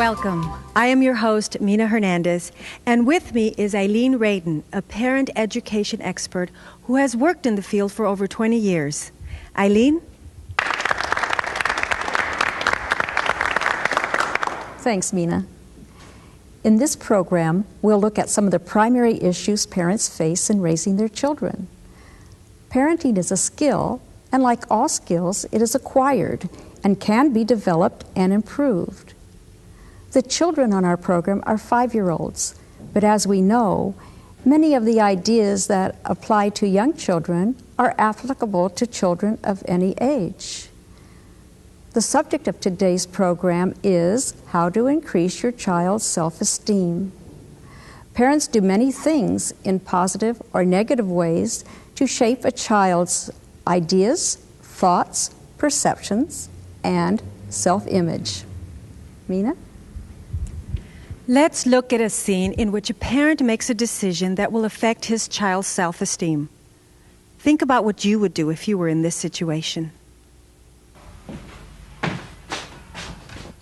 Welcome. I am your host, Mina Hernandez, and with me is Eileen Radin, a parent education expert who has worked in the field for over 20 years. Eileen? Thanks, Mina. In this program, we'll look at some of the primary issues parents face in raising their children. Parenting is a skill, and like all skills, it is acquired and can be developed and improved. The children on our program are 5-year-olds, but as we know, many of the ideas that apply to young children are applicable to children of any age. The subject of today's program is how to increase your child's self-esteem. Parents do many things in positive or negative ways to shape a child's ideas, thoughts, perceptions, and self-image. Mina? Let's look at a scene in which a parent makes a decision that will affect his child's self-esteem. Think about what you would do if you were in this situation.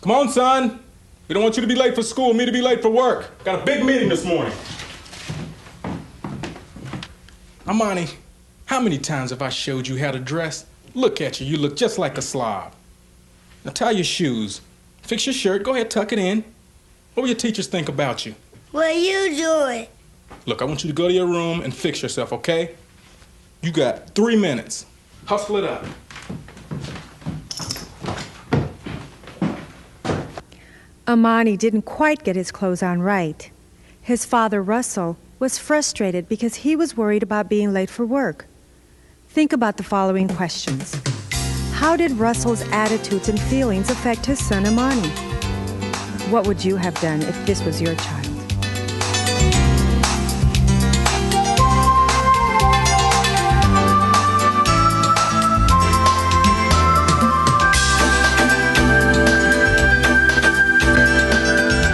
Come on, son. We don't want you to be late for school, me to be late for work. Got a big meeting this morning. Amani, how many times have I showed you how to dress? Look at you, you look just like a slob. Now tie your shoes, fix your shirt, go ahead, tuck it in. What will your teachers think about you? What you doing? Look, I want you to go to your room and fix yourself, okay? You got 3 minutes. Hustle it up. Amani didn't quite get his clothes on right. His father, Russell, was frustrated because he was worried about being late for work. Think about the following questions. How did Russell's attitudes and feelings affect his son, Amani? What would you have done if this was your child?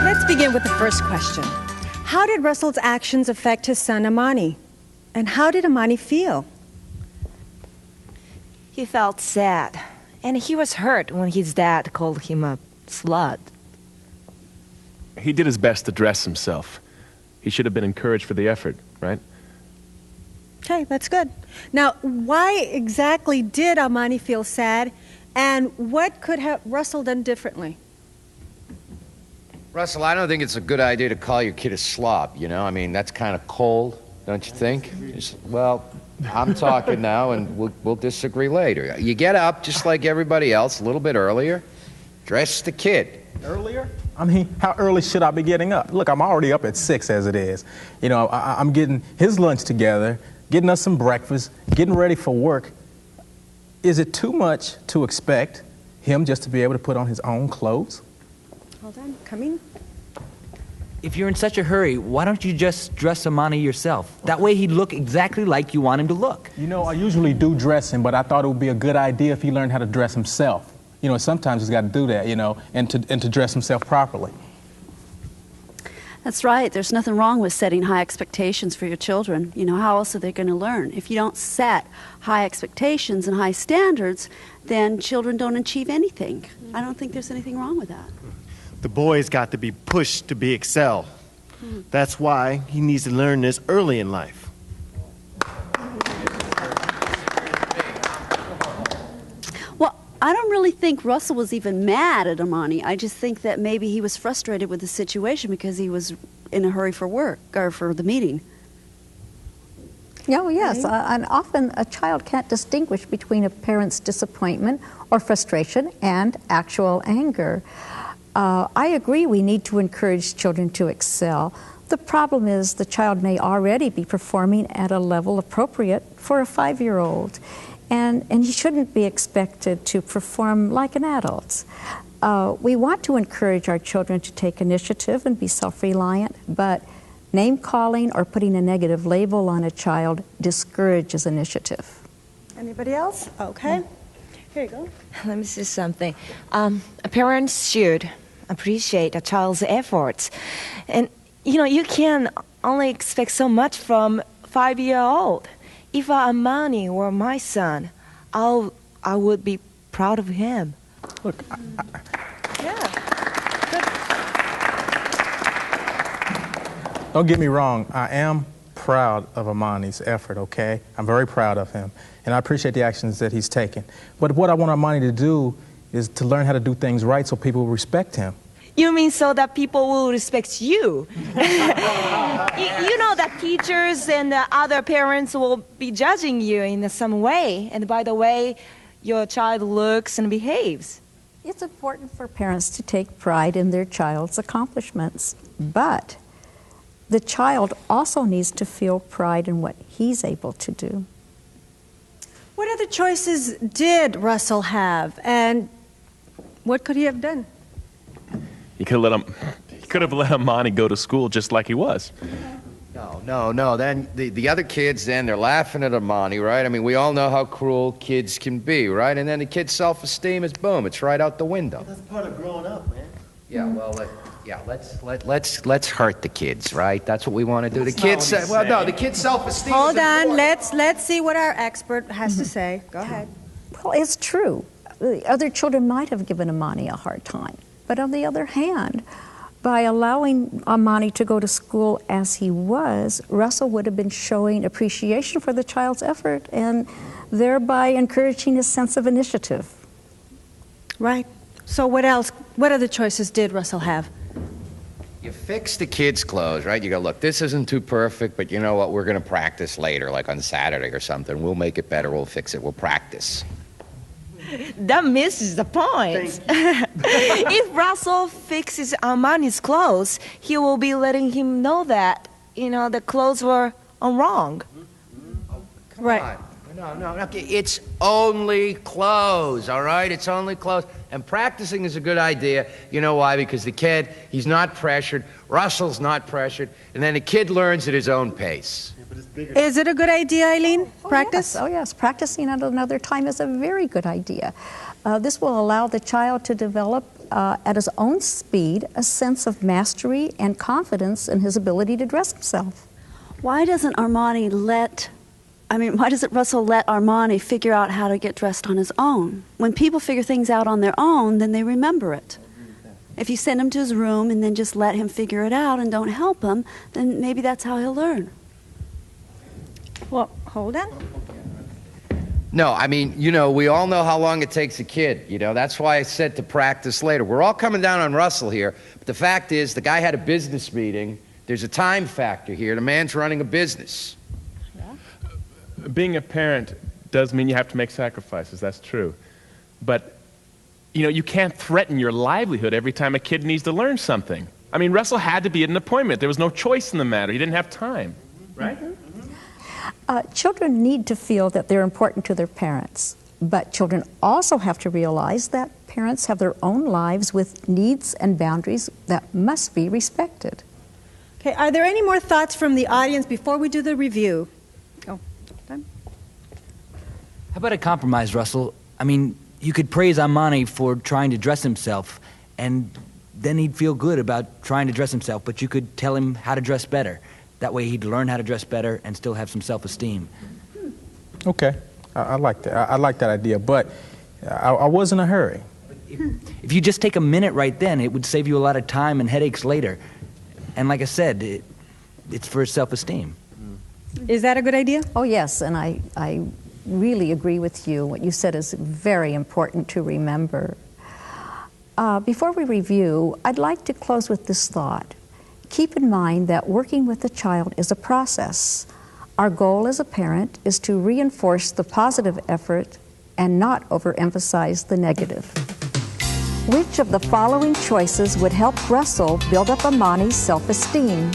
Let's begin with the first question. How did Russell's actions affect his son, Amani? And how did Amani feel? He felt sad, and he was hurt when his dad called him a slut. He did his best to dress himself. He should have been encouraged for the effort, right? Okay, that's good. Now, why exactly did Amani feel sad, and what could have Russell done differently? Russell, I don't think it's a good idea to call your kid a slob, you know? I mean, that's kind of cold, don't you think? Well, I'm talking now, and we'll disagree later. You get up just like everybody else, a little bit earlier. Dress the kid. Earlier? I mean, how early should I be getting up? Look, I'm already up at 6 as it is. You know, I'm getting his lunch together, getting us some breakfast, getting ready for work. Is it too much to expect him just to be able to put on his own clothes? Hold on, coming. If you're in such a hurry, why don't you just dress Amani yourself? That way he'd look exactly like you want him to look. You know, I usually do dress him, but I thought it would be a good idea if he learned how to dress himself. You know, sometimes he's got to do that, you know, and to dress himself properly. That's right. There's nothing wrong with setting high expectations for your children. You know, how else are they going to learn? If you don't set high expectations and high standards, then children don't achieve anything. I don't think there's anything wrong with that. The boy's got to be pushed to be excel. That's why he needs to learn this early in life. I don't really think Russell was even mad at Amani. I just think that maybe he was frustrated with the situation because he was in a hurry for work or for the meeting. Oh, yes. And often a child can't distinguish between a parent's disappointment or frustration and actual anger. I agree we need to encourage children to excel. The problem is the child may already be performing at a level appropriate for a 5-year-old. And he shouldn't be expected to perform like an adult. We want to encourage our children to take initiative and be self-reliant, but name-calling or putting a negative label on a child discourages initiative. Anybody else? Okay. Here you go. Let me say something. Parents should appreciate a child's efforts. And, you know, you can only expect so much from a 5-year-old. If Amani were my son, I would be proud of him. Look, Yeah. Good. Don't get me wrong, I am proud of Amani's effort, okay? I'm very proud of him, and I appreciate the actions that he's taken. But what I want Amani to do is to learn how to do things right so people will respect him. You mean so that people will respect you? You know that teachers and other parents will be judging you in some way, and by the way your child looks and behaves. It's important for parents to take pride in their child's accomplishments, but the child also needs to feel pride in what he's able to do. What other choices did Russell have, and what could he have done? He could have let Amani go to school just like he was. No. Then the other kids, then they're laughing at Amani, right? I mean, we all know how cruel kids can be, right? And then the kid's self-esteem is boom, it's right out the window. That's part of growing up, man. Yeah, well, let's hurt the kids, right? That's what we want to do. The kids, well, no, the kid's self-esteem. Hold on, let's see what our expert has to say. Go ahead. Well, it's true. The other children might have given Amani a hard time. But on the other hand, by allowing Amani to go to school as he was, Russell would have been showing appreciation for the child's effort and thereby encouraging his sense of initiative. Right. So what else? What other choices did Russell have? You fix the kids' clothes, right? You go, look, this isn't too perfect, but you know what? We're going to practice later, like on Saturday or something. We'll make it better. We'll fix it. We'll practice. That misses the point. If Russell fixes Amani's clothes, he will be letting him know that, the clothes were wrong. Come on. No. It's only clothes, all right? It's only clothes. And practicing is a good idea. You know why? Because the kid, he's not pressured. Russell's not pressured. And then the kid learns at his own pace. Is it a good idea, Eileen? Practice? Oh, yes. Practicing at another time is a very good idea. This will allow the child to develop at his own speed a sense of mastery and confidence in his ability to dress himself. Why doesn't Russell let Armani figure out how to get dressed on his own? When people figure things out on their own, then they remember it. If you send him to his room and then just let him figure it out and don't help him, then maybe that's how he'll learn. Well, hold on. No, I mean, we all know how long it takes a kid. That's why I said to practice later. We're all coming down on Russell here, but the fact is the guy had a business meeting. There's a time factor here. The man's running a business. Being a parent does mean you have to make sacrifices, that's true. But, you can't threaten your livelihood every time a kid needs to learn something. I mean, Russell had to be at an appointment. There was no choice in the matter. He didn't have time, right? Children need to feel that they're important to their parents, but children also have to realize that parents have their own lives with needs and boundaries that must be respected. Okay, are there any more thoughts from the audience before we do the review? How about a compromise, Russell? I mean, you could praise Amani for trying to dress himself, and then he'd feel good about trying to dress himself, but you could tell him how to dress better. That way he'd learn how to dress better and still have some self-esteem. Okay, I like that. I like that idea, but I was in a hurry. If you just take a minute right then, it would save you a lot of time and headaches later. And like I said, it's for his self-esteem. Is that a good idea? Oh, yes, and I really agree with you. What you said is very important to remember. Before we review, I'd like to close with this thought. Keep in mind that working with a child is a process. Our goal as a parent is to reinforce the positive effort and not overemphasize the negative. Which of the following choices would help Russell build up Amani's self-esteem?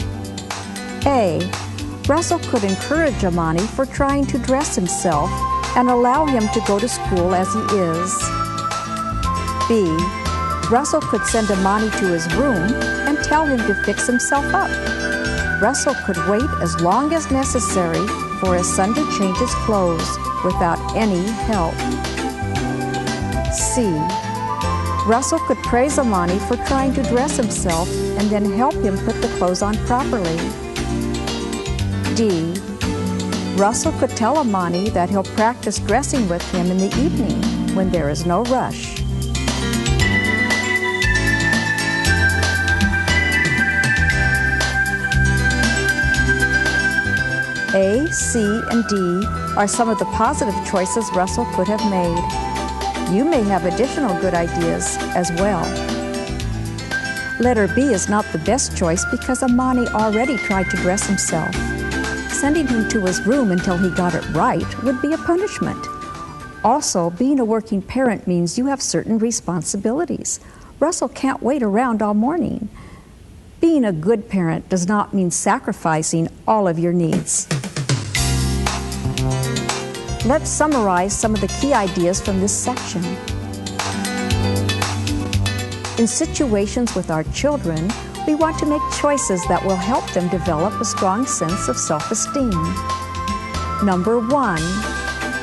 A. Russell could encourage Amani for trying to dress himself and allow him to go to school as he is. B. Russell could send Amani to his room and tell him to fix himself up. Russell could wait as long as necessary for his son to change his clothes without any help. C. Russell could praise Amani for trying to dress himself and then help him put the clothes on properly. D. Russell could tell Amani that he'll practice dressing with him in the evening when there is no rush. A, C, and D are some of the positive choices Russell could have made. You may have additional good ideas as well. Letter B is not the best choice because Amani already tried to dress himself. Sending him to his room until he got it right would be a punishment. Also, being a working parent means you have certain responsibilities. Russell can't wait around all morning. Being a good parent does not mean sacrificing all of your needs. Let's summarize some of the key ideas from this section. In situations with our children, we want to make choices that will help them develop a strong sense of self-esteem. Number 1,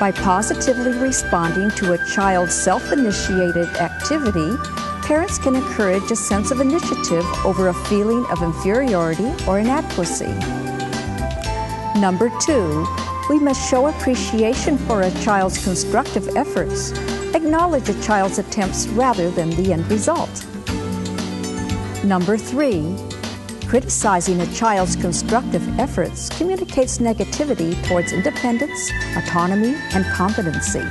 by positively responding to a child's self-initiated activity, parents can encourage a sense of initiative over a feeling of inferiority or inadequacy. Number 2, we must show appreciation for a child's constructive efforts. Acknowledge a child's attempts rather than the end result. Number 3, criticizing a child's constructive efforts communicates negativity towards independence, autonomy, and competency.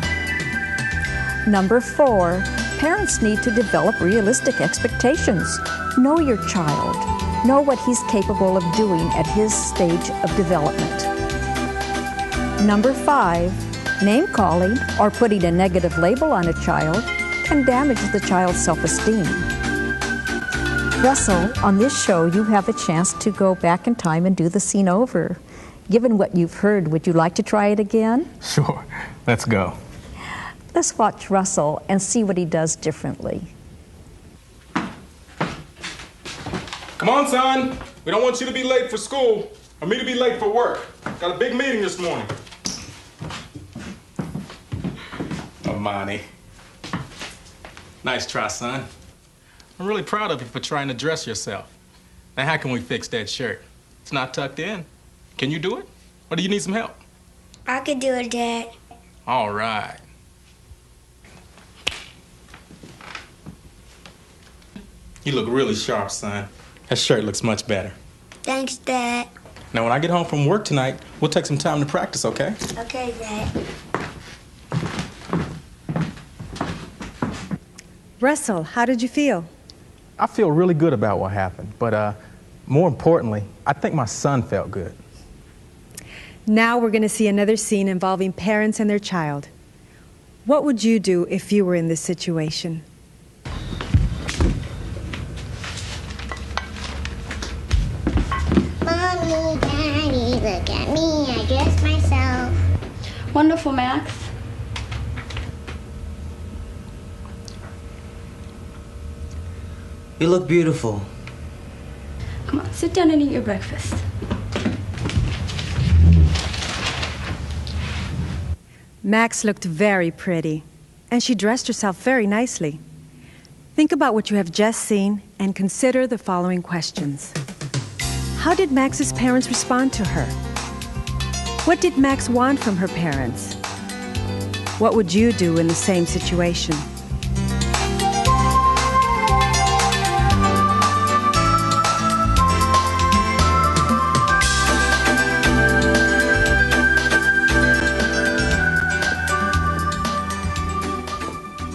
Number 4, parents need to develop realistic expectations. Know your child. Know what he's capable of doing at his stage of development. Number 5, name-calling or putting a negative label on a child can damage the child's self-esteem. Russell, on this show, you have a chance to go back in time and do the scene over. Given what you've heard, would you like to try it again? Sure. Let's go. Let's watch Russell and see what he does differently. Come on, son. We don't want you to be late for school or me to be late for work. Got a big meeting this morning. Amani. Nice try, son. I'm really proud of you for trying to dress yourself. Now, how can we fix that shirt? It's not tucked in. Can you do it? Or do you need some help? I could do it, Dad. All right. You look really sharp, son. That shirt looks much better. Thanks, Dad. Now, when I get home from work tonight, we'll take some time to practice, okay? Okay, Dad. Russell, how did you feel? I feel really good about what happened, but more importantly, I think my son felt good. Now we're going to see another scene involving parents and their child. What would you do if you were in this situation? Mommy, Daddy, look at me. I dressed myself. Wonderful, Max. You look beautiful. Come on, sit down and eat your breakfast. Max looked very pretty, and she dressed herself very nicely. Think about what you have just seen and consider the following questions. How did Max's parents respond to her? What did Max want from her parents? What would you do in the same situation?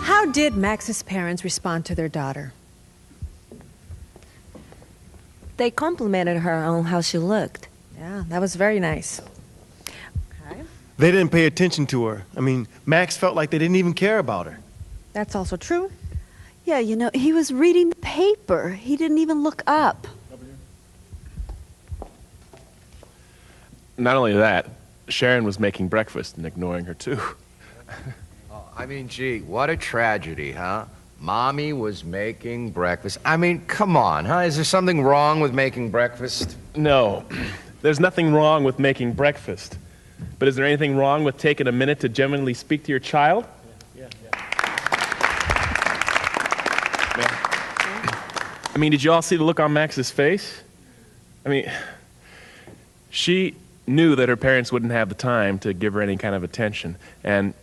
How did Max's parents respond to their daughter? They complimented her on how she looked. Yeah, that was very nice. Okay. They didn't pay attention to her. I mean, Max felt like they didn't even care about her. That's also true. Yeah, you know, he was reading the paper. He didn't even look up. Not only that, Sharon was making breakfast and ignoring her too. I mean, gee, what a tragedy, huh? Mommy was making breakfast. I mean, come on, huh? Is there something wrong with making breakfast? No, there's nothing wrong with making breakfast. But is there anything wrong with taking a minute to genuinely speak to your child? Yeah. I mean, did you all see the look on Max's face? I mean, she knew that her parents wouldn't have the time to give her any kind of attention. And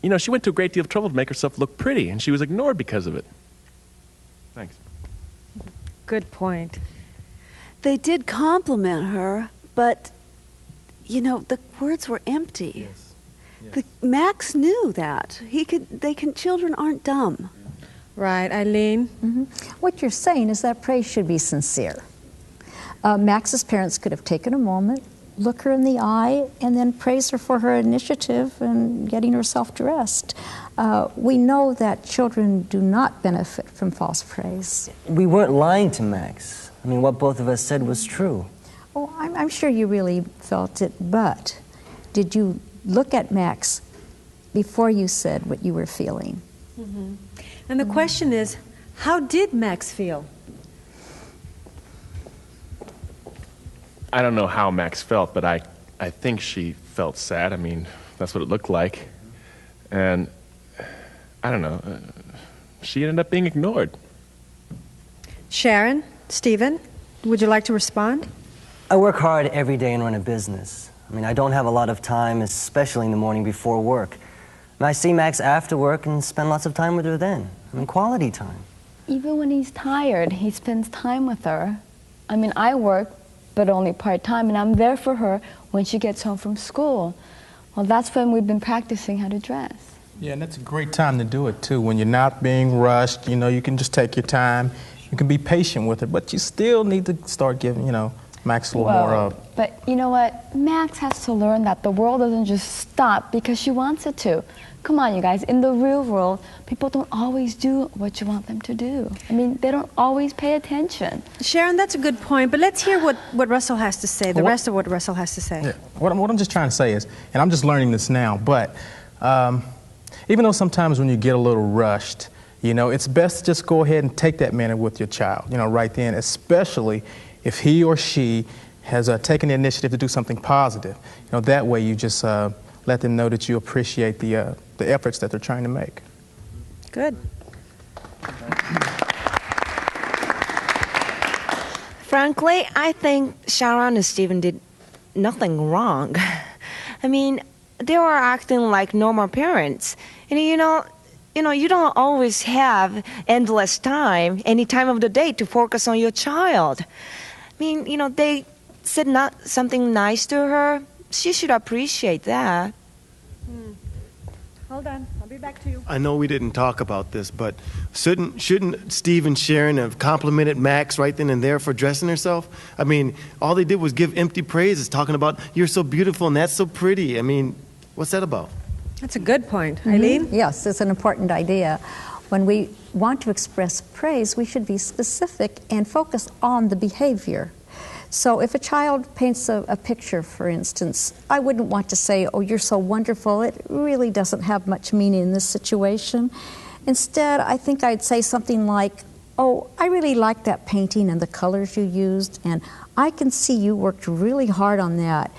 you know, she went to a great deal of trouble to make herself look pretty, and she was ignored because of it. Thanks. Good point. They did compliment her, but you know, the words were empty. Max knew that. Children aren't dumb. Right, Eileen? What you're saying is that praise should be sincere. Max's parents could have taken a moment, look her in the eye, and then praise her for her initiative in getting herself dressed. We know that children do not benefit from false praise. We weren't lying to Max. I mean, what both of us said was true. Oh, I'm sure you really felt it, but did you look at Max before you said what you were feeling? And the question is, how did Max feel? I don't know how Max felt, but I think she felt sad. I mean, that's what it looked like. And I don't know, she ended up being ignored. Sharon, Stephen, would you like to respond? I work hard every day and run a business. I mean, I don't have a lot of time, especially in the morning before work. And I see Max after work and spend lots of time with her then. I mean, quality time. Even when he's tired, he spends time with her. I mean, I work, but only part-time, and I'm there for her when she gets home from school. Well, that's when we've been practicing how to dress. Yeah, and that's a great time to do it, too. When you're not being rushed, you know, you can just take your time. You can be patient with her, but you still need to start giving, you know, Max a little more. But you know what? Max has to learn that the world doesn't just stop because she wants it to. Come on, you guys. In the real world, people don't always do what you want them to do. I mean, they don't always pay attention. Sharon, that's a good point, but let's hear what Russell has to say, the rest of what Russell has to say. Yeah. What I'm just trying to say is, and I'm just learning this now, but even though sometimes when you get a little rushed, you know, it's best to just go ahead and take that minute with your child, you know, right then, especially if he or she has taken the initiative to do something positive. You know, that way you just let them know that you appreciate the efforts that they're trying to make. Good. Frankly, I think Sharon and Stephen did nothing wrong. I mean, they were acting like normal parents. And you know, you don't always have endless time, any time of the day to focus on your child. I mean, you know, they said not something nice to her. She should appreciate that. Hold on, I'll be back to you. I know we didn't talk about this, but shouldn't Steve and Sharon have complimented Max right then and there for dressing herself? I mean, all they did was give empty praises, talking about, you're so beautiful and that's so pretty. I mean, what's that about? That's a good point. Eileen? Yes, it's an important idea. When we want to express praise, we should be specific and focus on the behavior. So if a child paints a picture, for instance, I wouldn't want to say, oh, you're so wonderful. It really doesn't have much meaning in this situation. Instead, I think I'd say something like, oh, I really like that painting and the colors you used, and I can see you worked really hard on that.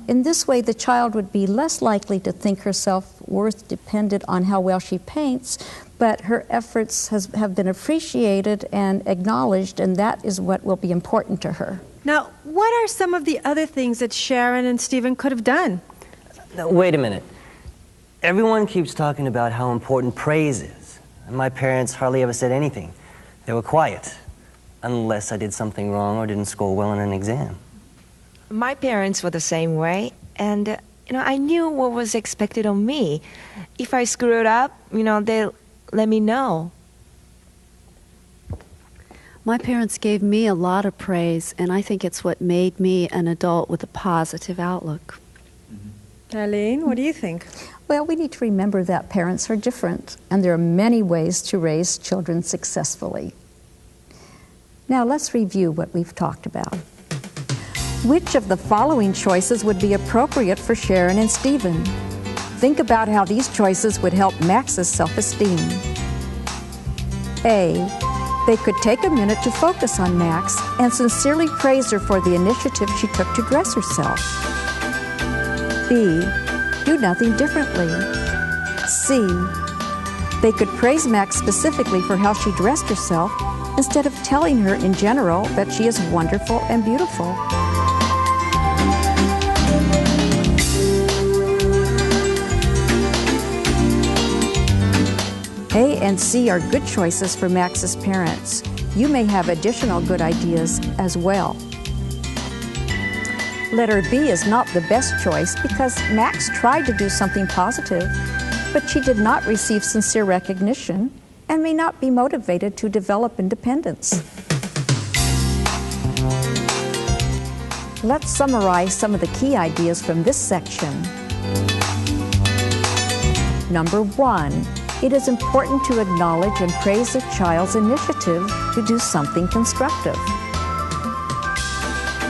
In this way, the child would be less likely to think her self-worth depended on how well she paints, but her efforts have been appreciated and acknowledged, and that is what will be important to her. Now, what are some of the other things that Sharon and Stephen could have done? Now, wait a minute. Everyone keeps talking about how important praise is. And my parents hardly ever said anything. They were quiet, unless I did something wrong or didn't score well in an exam. My parents were the same way, and you know, I knew what was expected of me. If I screwed up, you know, they let me know. My parents gave me a lot of praise, and I think it's what made me an adult with a positive outlook. Eileen, what do you think? Well, we need to remember that parents are different, and there are many ways to raise children successfully. Now, let's review what we've talked about. Which of the following choices would be appropriate for Sharon and Stephen? Think about how these choices would help Max's self-esteem. A, they could take a minute to focus on Max and sincerely praise her for the initiative she took to dress herself. B, do nothing differently. C, they could praise Max specifically for how she dressed herself instead of telling her in general that she is wonderful and beautiful. A and C are good choices for Max's parents. You may have additional good ideas as well. Letter B is not the best choice because Max tried to do something positive, but she did not receive sincere recognition and may not be motivated to develop independence. Let's summarize some of the key ideas from this section. Number 1, it is important to acknowledge and praise a child's initiative to do something constructive.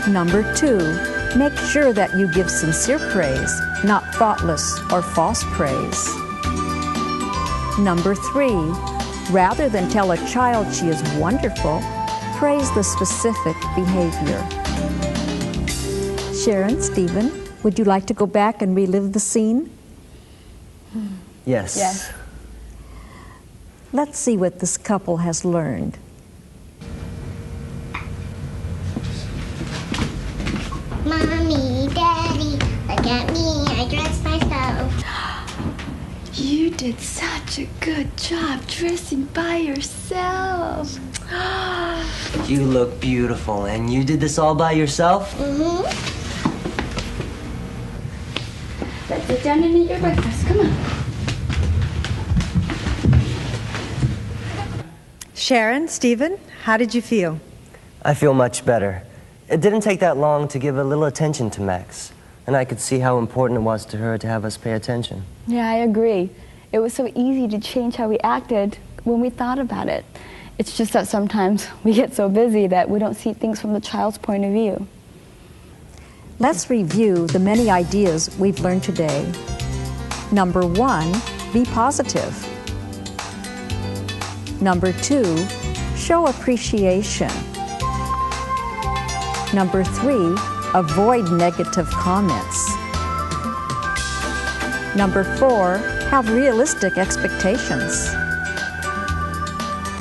Number 2, make sure that you give sincere praise, not thoughtless or false praise. Number 3, rather than tell a child she is wonderful, praise the specific behavior. Sharon, Stephen, would you like to go back and relive the scene? Yes. Yes. Let's see what this couple has learned. Mommy, Daddy, look at me, I dressed myself. You did such a good job dressing by yourself. You look beautiful, and you did this all by yourself? Mm-hmm. Let's sit down and eat your breakfast. Come on. Sharon, Stephen, how did you feel? I feel much better. It didn't take that long to give a little attention to Max, and I could see how important it was to her to have us pay attention. Yeah, I agree. It was so easy to change how we acted when we thought about it. It's just that sometimes we get so busy that we don't see things from the child's point of view. Let's review the many ideas we've learned today. Number 1, be positive. Number 2, show appreciation. Number 3, avoid negative comments. Number 4, have realistic expectations.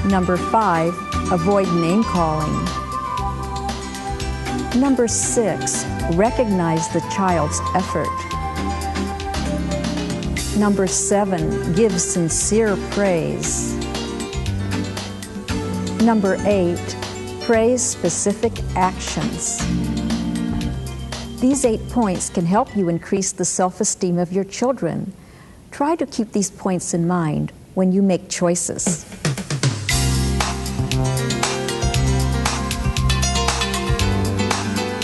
Number 5, avoid name calling. Number 6, recognize the child's effort. Number 7, give sincere praise. Number 8, praise specific actions. These 8 points can help you increase the self-esteem of your children. Try to keep these points in mind when you make choices.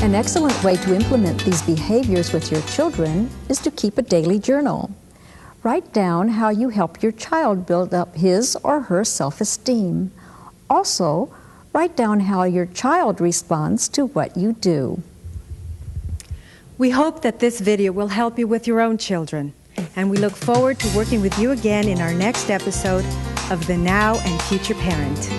An excellent way to implement these behaviors with your children is to keep a daily journal. Write down how you help your child build up his or her self-esteem. Also, write down how your child responds to what you do. We hope that this video will help you with your own children, and we look forward to working with you again in our next episode of The Now and Future Parent.